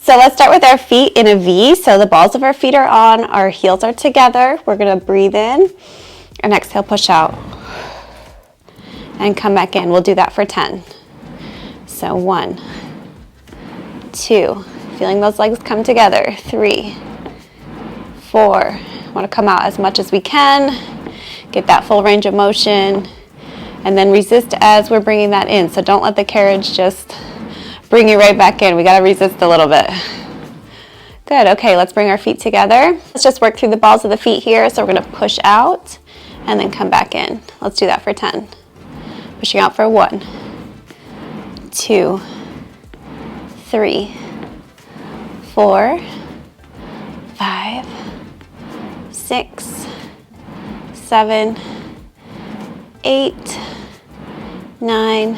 So let's start with our feet in a V. So the balls of our feet are on, our heels are together. We're gonna breathe in and exhale, push out. And come back in. We'll do that for 10. So 1, 2, feeling those legs come together. 3, 4, want to come out as much as we can. Get that full range of motion. And then resist as we're bringing that in. So don't let the carriage just bring you right back in. We got to resist a little bit. Good. Okay, let's bring our feet together. Let's just work through the balls of the feet here. So we're going to push out and then come back in. Let's do that for 10. Pushing out for 1, 2, 3, 4, 5, 6, 7, 8, 9,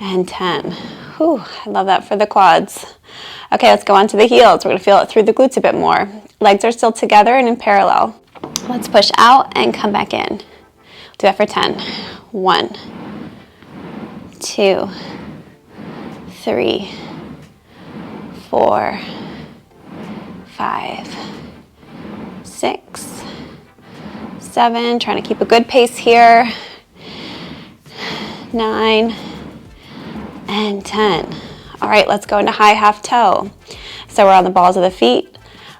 and 10. Whew, I love that for the quads. Okay, let's go on to the heels. We're gonna feel it through the glutes a bit more. Legs are still together and in parallel. Let's push out and come back in. Do that for 10. 1, 2, 3, 4, 5, 6, 7. Trying to keep a good pace here. 9, and 10. All right, let's go into high half toe. So we're on the balls of the feet.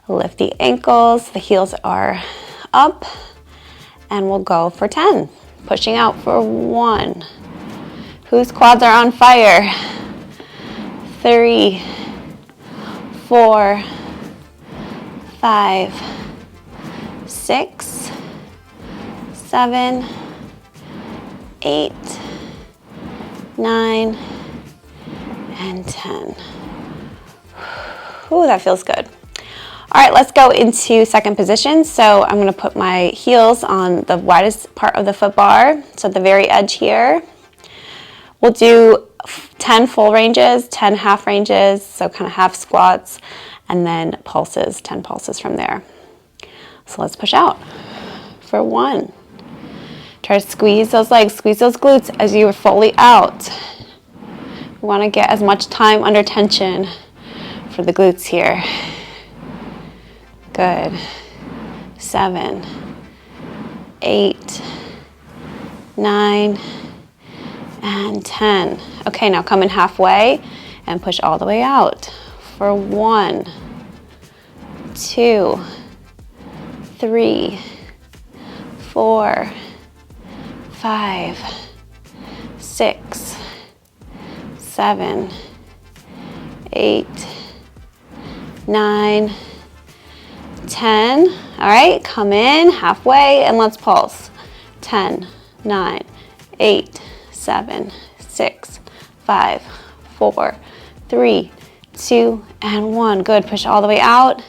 Lift the ankles. The heels are up. And we'll go for 10. Pushing out for 1. Whose quads are on fire? 3, 4, 5, 6, 7, 8, 9, and 10. Ooh, that feels good. All right, let's go into second position. So I'm gonna put my heels on the widest part of the foot bar, so at the very edge here. We'll do 10 full ranges, 10 half ranges, so kind of half squats, and then pulses, 10 pulses from there. So let's push out for 1. Try to squeeze those legs, squeeze those glutes as you are fully out. We want to get as much time under tension for the glutes here. Good. 7, 8, 9, and 10. Okay, now come in halfway and push all the way out for 1, 2, 3, 4, 5, 6, 7, 8, 9, 10. All right, come in halfway and let's pulse. 10, 9, 8, 7, 6, 5, 4, 3, 2, and 1. Good, push all the way out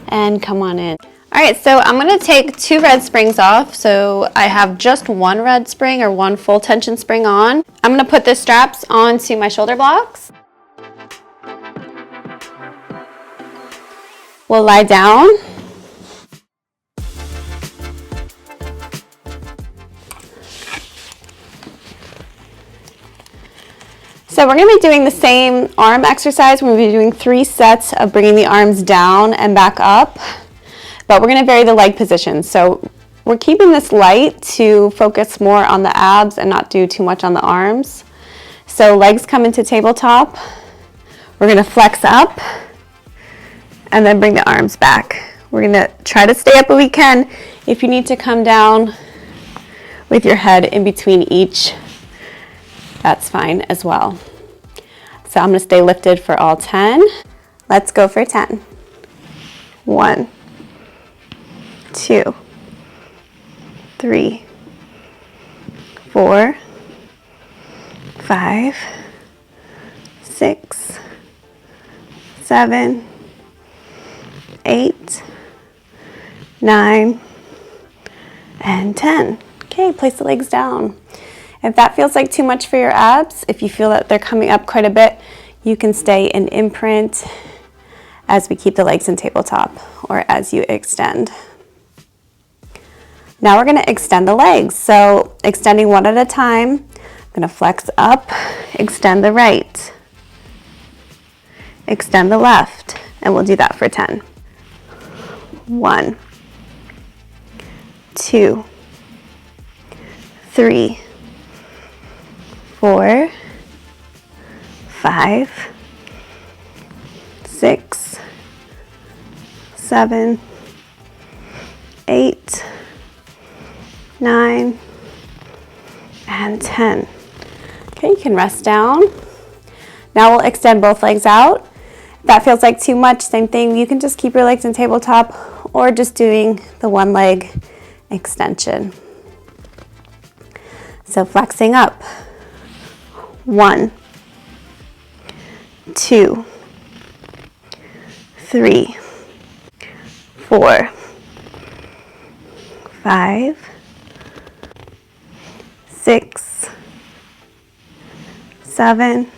and come on in. All right, so I'm gonna take 2 red springs off. So I have just 1 red spring or 1 full tension spring on. I'm gonna put the straps onto my shoulder blocks. We'll lie down. So we're gonna be doing the same arm exercise. We're gonna be doing 3 sets of bringing the arms down and back up, but we're gonna vary the leg position. So we're keeping this light to focus more on the abs and not do too much on the arms. So legs come into tabletop. We're gonna flex up and then bring the arms back. We're gonna try to stay up if we can. If you need to come down with your head in between each, that's fine as well. So I'm gonna stay lifted for all 10. Let's go for 10. 1, 2, 3, 4, 5, 6, 7, 8, 9, and 10. Okay, place the legs down. If that feels like too much for your abs, if you feel that they're coming up quite a bit, you can stay in imprint as we keep the legs in tabletop or as you extend. Now we're gonna extend the legs. So extending one at a time, I'm gonna flex up, extend the right, extend the left, and we'll do that for 10. 1, 2, 3, 4, 5, 6, 7, 8, 9, and 10. Okay, you can rest down. Now we'll extend both legs out. If that feels like too much, same thing. You can just keep your legs in tabletop or just doing the one leg extension. So flexing up. 1, 2, 3, 4, 5, 6, 7,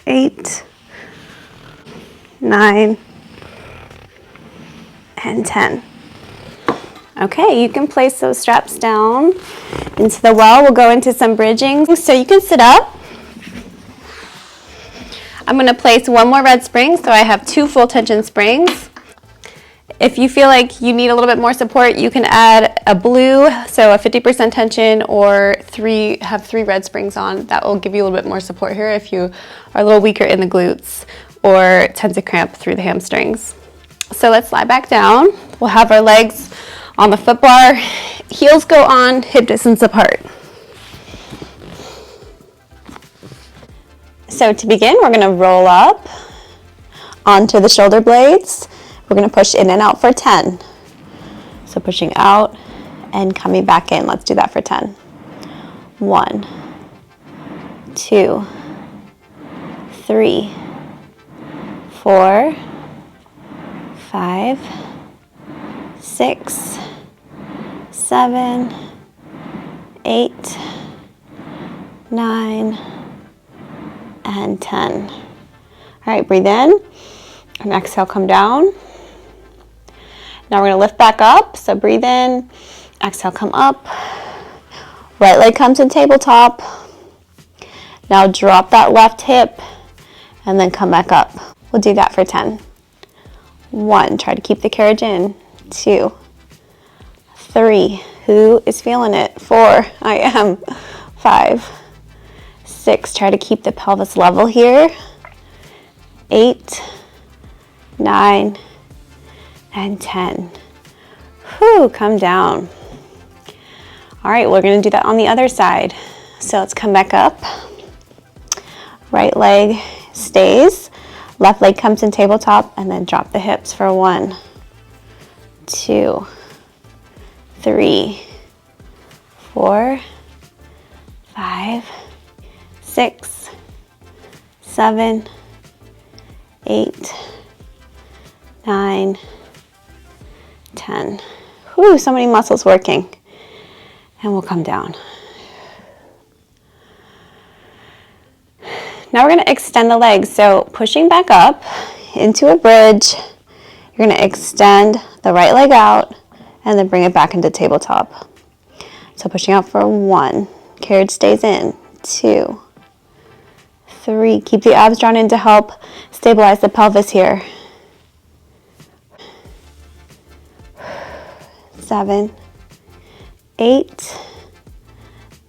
8, 9, and 10. Okay, you can place those straps down into the wall. We'll go into some bridging. So you can sit up. I'm going to place one more red spring, so I have 2 full tension springs. If you feel like you need a little bit more support, you can add a blue, so a 50% tension, or have 3 red springs on. That will give you a little bit more support here if you are a little weaker in the glutes or tend to cramp through the hamstrings. So let's lie back down. We'll have our legs on the foot bar, heels go on, hip distance apart. So to begin, we're going to roll up onto the shoulder blades. We're going to push in and out for 10. So pushing out and coming back in. Let's do that for 10. 1, 2, 3, 4, 5, 6, 7, 8, 9, and 10. All right, breathe in and exhale, come down. Now we're going to lift back up. So breathe in, exhale, come up. Right leg comes in tabletop. Now drop that left hip and then come back up. We'll do that for 10. 1, try to keep the carriage in. 2, 3, who is feeling it? 4, I am. 5, 6, try to keep the pelvis level here. 8, 9, and 10. Whew, come down. All right, we're gonna do that on the other side. So let's come back up. Right leg stays. Left leg comes in tabletop, and then drop the hips for 1, 2, 3, 4, 5, 6, 7, 8, 9, 10. Whew, so many muscles working. And we'll come down. Now we're going to extend the legs. So pushing back up into a bridge, you're going to extend the right leg out and then bring it back into tabletop. So pushing out for 1, carriage stays in. 2, 3, keep the abs drawn in to help stabilize the pelvis here. 7, 8,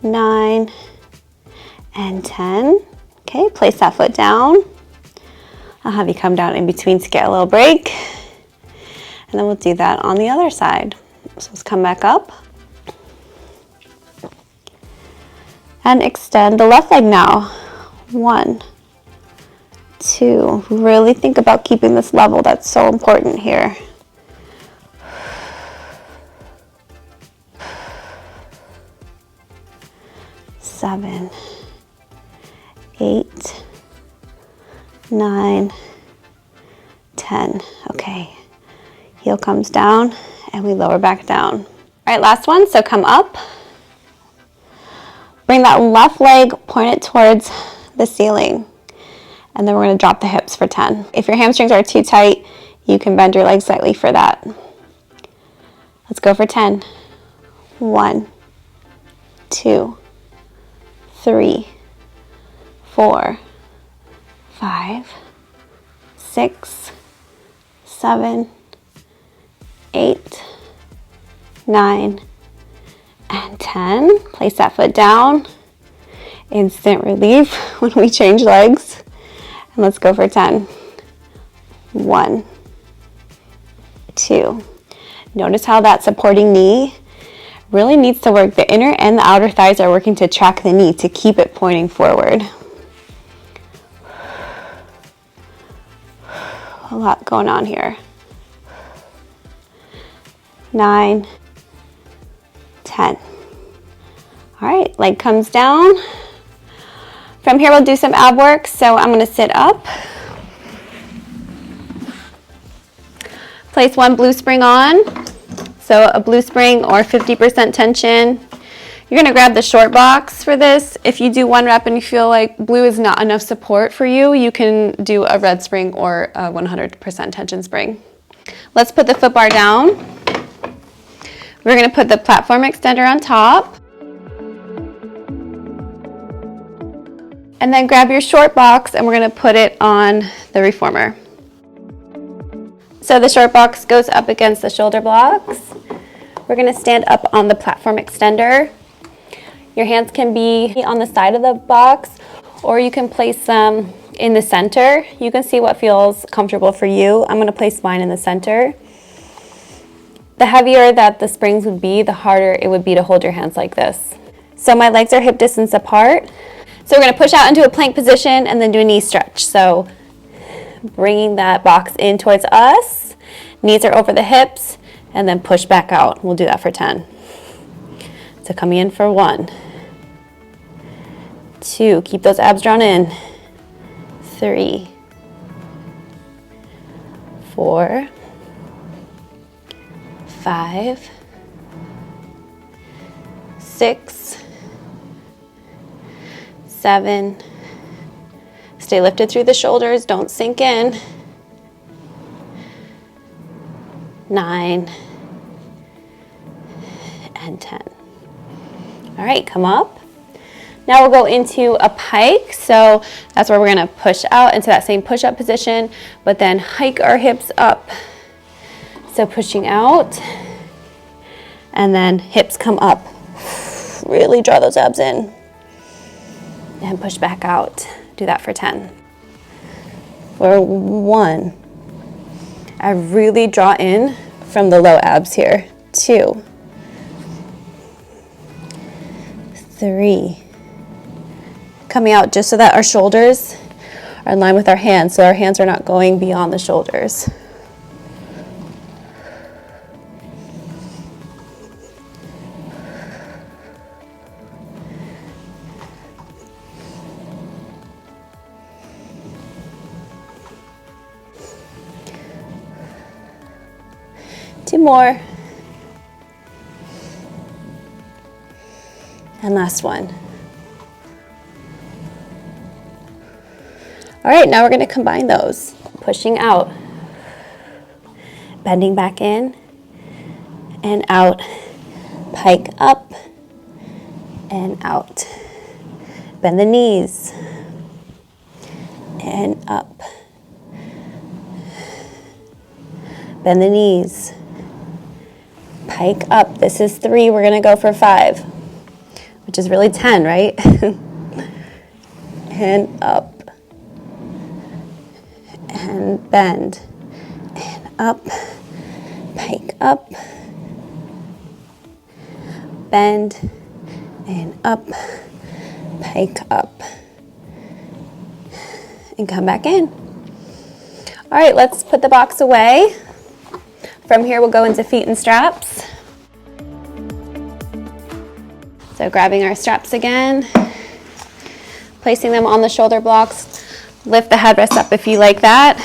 9, and 10. Okay, place that foot down. I'll have you come down in between to get a little break. And then we'll do that on the other side. So let's come back up. And extend the left leg now. 1, 2. Really think about keeping this level. That's so important here. 7, 8, 9, 10. Okay, heel comes down and we lower back down. All right, last one, so come up. Bring that left leg, point it towards the ceiling, and then we're gonna drop the hips for 10. If your hamstrings are too tight, you can bend your legs slightly for that. Let's go for 10. 1, 2, 3, 4, 5, 6, 7, 8, 9, and 10. Place that foot down. Instant relief when we change legs. And let's go for 10. 1, 2. Notice how that supporting knee really needs to work. The inner and the outer thighs are working to track the knee to keep it pointing forward. A lot going on here. 9, 10. All right, leg comes down. From here, we'll do some ab work. So I'm gonna sit up. Place one blue spring on. So a blue spring or 50% tension. You're gonna grab the short box for this. If you do 1 rep and you feel like blue is not enough support for you, you can do a red spring or a 100% tension spring. Let's put the foot bar down. We're gonna put the platform extender on top. And then grab your short box and we're gonna put it on the reformer. So the short box goes up against the shoulder blocks. We're gonna stand up on the platform extender. Your hands can be on the side of the box or you can place them in the center. You can see what feels comfortable for you. I'm gonna place mine in the center. The heavier that the springs would be, the harder it would be to hold your hands like this. So my legs are hip distance apart. So we're gonna push out into a plank position and then do a knee stretch. So bringing that box in towards us, knees are over the hips, and then push back out. We'll do that for 10. So coming in for 1, 2, keep those abs drawn in, 3, 4, 5, 6, 7, stay lifted through the shoulders, don't sink in, 9, and 10. All right, come up. Now we'll go into a pike. So that's where we're gonna push out into that same push-up position, but then hike our hips up. So pushing out, and then hips come up. Really draw those abs in. And push back out. Do that for 10. For 1. I really draw in from the low abs here. 2. 3. Coming out just so that our shoulders are in line with our hands, so our hands are not going beyond the shoulders. Two more. And last one. All right, now we're going to combine those. Pushing out, bending back in and out, pike up and out. Bend the knees and up. Bend the knees, pike up. This is 3, we're going to go for 5, which is really 10, right? And up. And bend, and up, pike up, bend, and up, pike up, and come back in. All right, let's put the box away. From here, we'll go into feet and straps. So grabbing our straps again, placing them on the shoulder blocks. Lift the headrest up if you like that.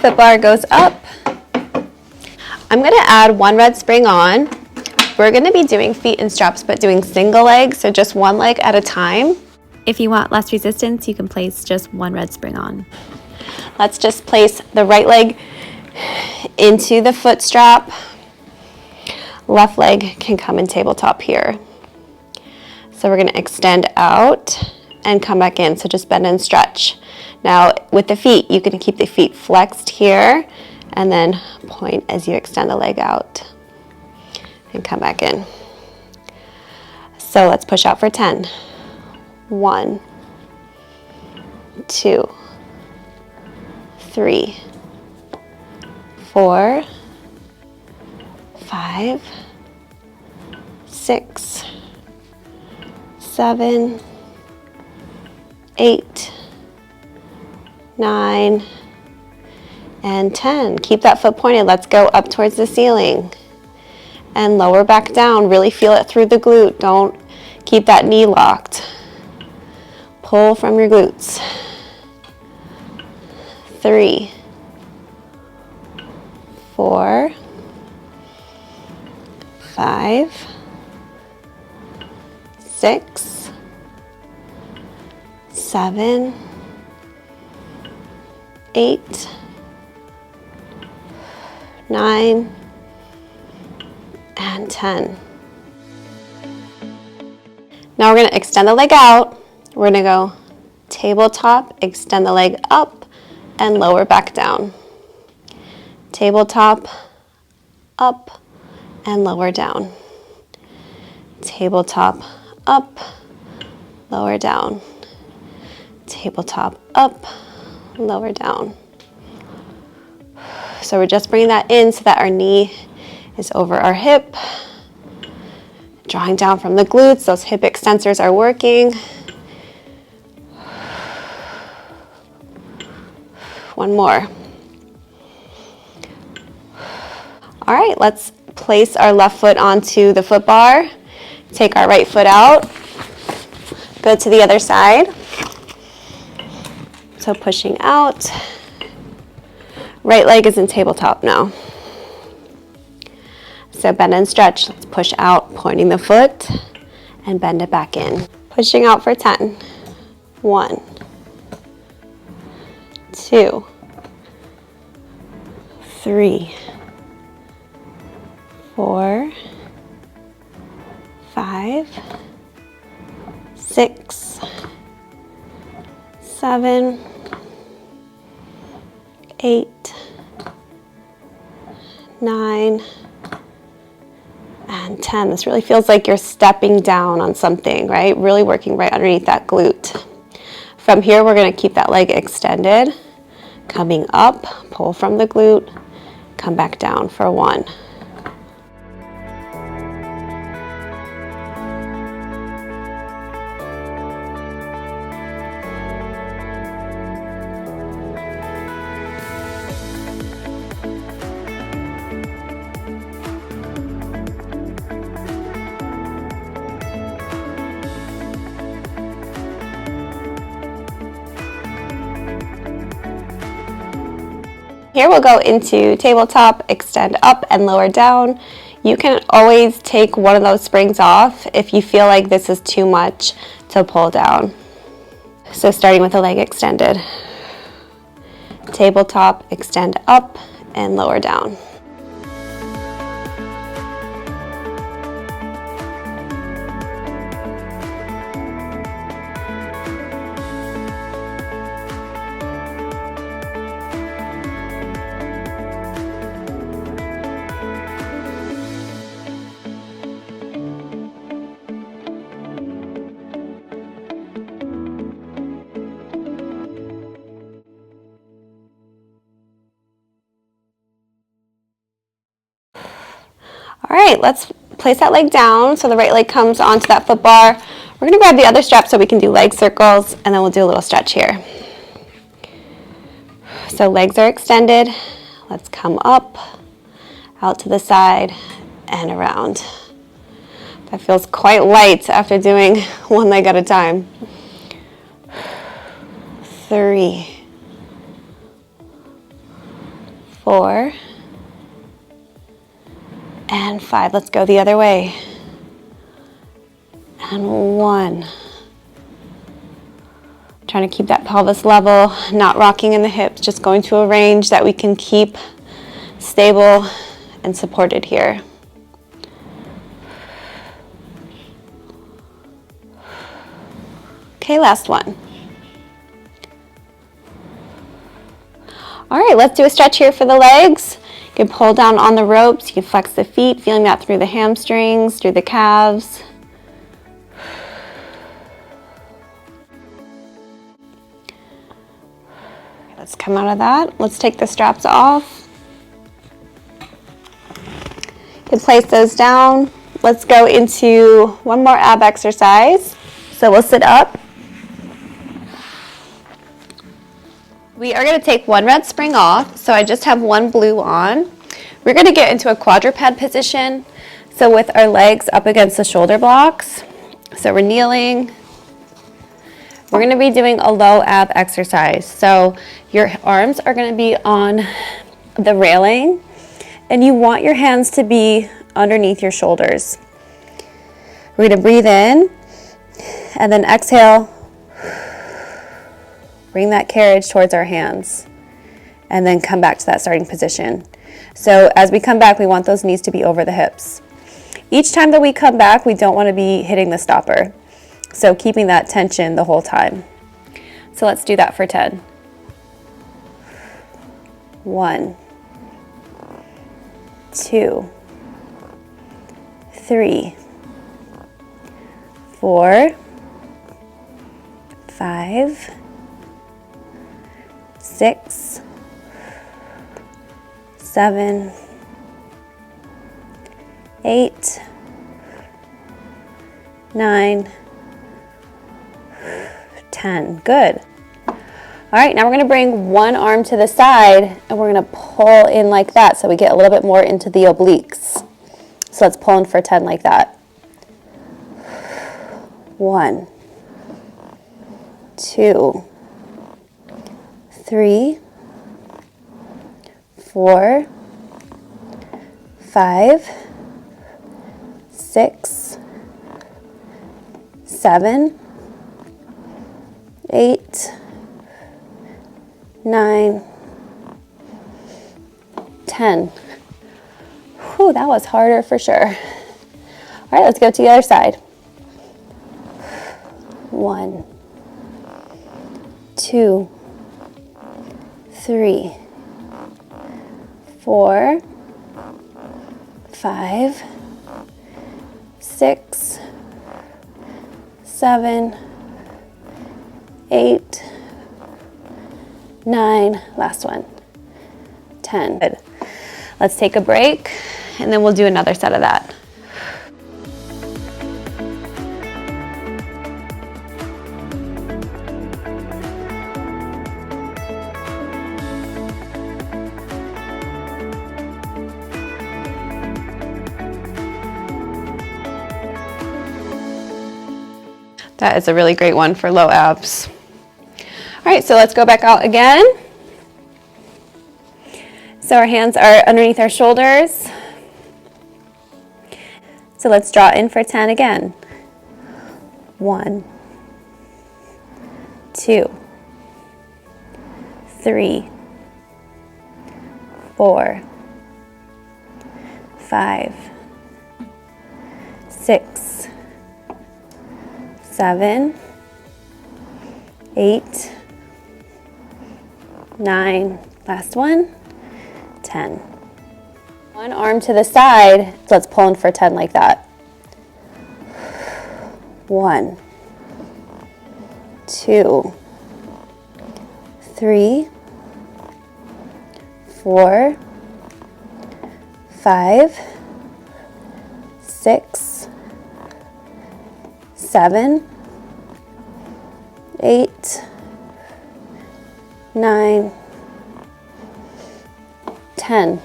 Foot bar goes up. I'm gonna add 1 red spring on. We're gonna be doing feet and straps, but doing single leg, so just 1 leg at a time. If you want less resistance, you can place just 1 red spring on. Let's just place the right leg into the foot strap. Left leg can come in tabletop here. So we're going to extend out and come back in. So just bend and stretch. Now with the feet, you can keep the feet flexed here and then point as you extend the leg out and come back in. So let's push out for 10. 1, 2, 3, 4, 5, 6, 7, 8, 9, and 10. Keep that foot pointed. Let's go up towards the ceiling and lower back down. Really feel it through the glute. Don't keep that knee locked. Pull from your glutes. 3, 4, 5, 6, 7, 8, 9, and 10. Now we're going to extend the leg out. We're going to go tabletop, extend the leg up, and lower back down. Tabletop, up, and lower down. Tabletop, up, lower down. Tabletop, up, lower down. So we're just bringing that in so that our knee is over our hip. Drawing down from the glutes, those hip extensors are working. One more. All right, let's place our left foot onto the foot bar. Take our right foot out. Go to the other side. So pushing out. Right leg is in tabletop now. So bend and stretch. Let's push out, pointing the foot, and bend it back in. Pushing out for 10. 1, 2, 3, 4, 5, 6, 7, 8, 9, and 10. This really feels like you're stepping down on something, right? Really working right underneath that glute. From here, we're going to keep that leg extended. Coming up, pull from the glute, come back down for 1. Here we'll go into tabletop, extend up and lower down. You can always take one of those springs off if you feel like this is too much to pull down. So starting with the leg extended. Tabletop, extend up and lower down. All right, let's place that leg down so the right leg comes onto that foot bar. We're gonna grab the other strap so we can do leg circles, and then we'll do a little stretch here. So legs are extended. Let's come up, out to the side, and around. That feels quite light after doing one leg at a time. 3, 4, and 5. Let's go the other way. And 1. Trying to keep that pelvis level, not rocking in the hips, just going to a range that we can keep stable and supported here. Okay, last one. All right, let's do a stretch here for the legs. You can pull down on the ropes, you can flex the feet, feeling that through the hamstrings, through the calves. Let's come out of that. Let's take the straps off. You can place those down. Let's go into one more ab exercise. So we'll sit up. We are going to take one red spring off, so I just have one blue on. We're going to get into a quadruped position, so with our legs up against the shoulder blocks. So we're kneeling. We're going to be doing a low ab exercise. So your arms are going to be on the railing, and you want your hands to be underneath your shoulders. We're going to breathe in, and then exhale. Bring that carriage towards our hands, and then come back to that starting position. So as we come back, we want those knees to be over the hips. Each time that we come back, we don't want to be hitting the stopper. So keeping that tension the whole time. So let's do that for 10. 1, 2, 3, 4, 5, 6, 7, 8, 9, 10. Good. All right, now we're going to bring one arm to the side, and we're going to pull in like that so we get a little bit more into the obliques. So let's pull in for 10 like that. 1, 2, 3, 4, 5, 6, 7, 8, 9, 10. Whew, that was harder for sure. All right, let's go to the other side. 1, 2, 3, 4, 5, 6, 7, 8, 9, last one, 10. Good. Let's take a break, and then we'll do another set of that. That is a really great one for low abs. All right, so let's go back out again. So our hands are underneath our shoulders. So let's draw in for 10 again. 1, 2, 3, 4, 5, 6, 7, 8, 9, last one, 10. One arm to the side, so let's pull in for 10 like that. 1, 2, 3, 4, 5, 6, 7, 8, 9, 10.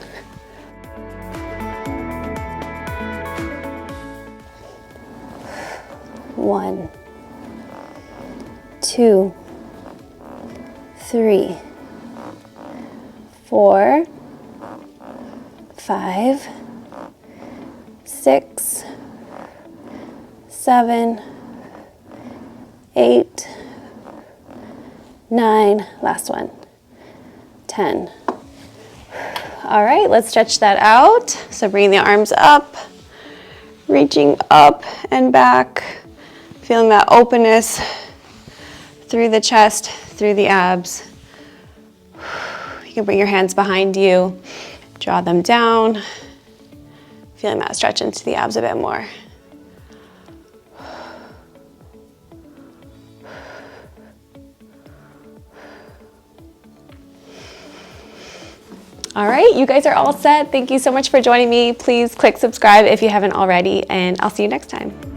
One, 2, 3, 4, 5, 6, 7, 8, 9, last one, 10. All right, let's stretch that out. So bring the arms up, reaching up and back, feeling that openness through the chest, through the abs. You can bring your hands behind you, draw them down, feeling that stretch into the abs a bit more. All right, you guys are all set. Thank you so much for joining me. Please click subscribe if you haven't already, and I'll see you next time.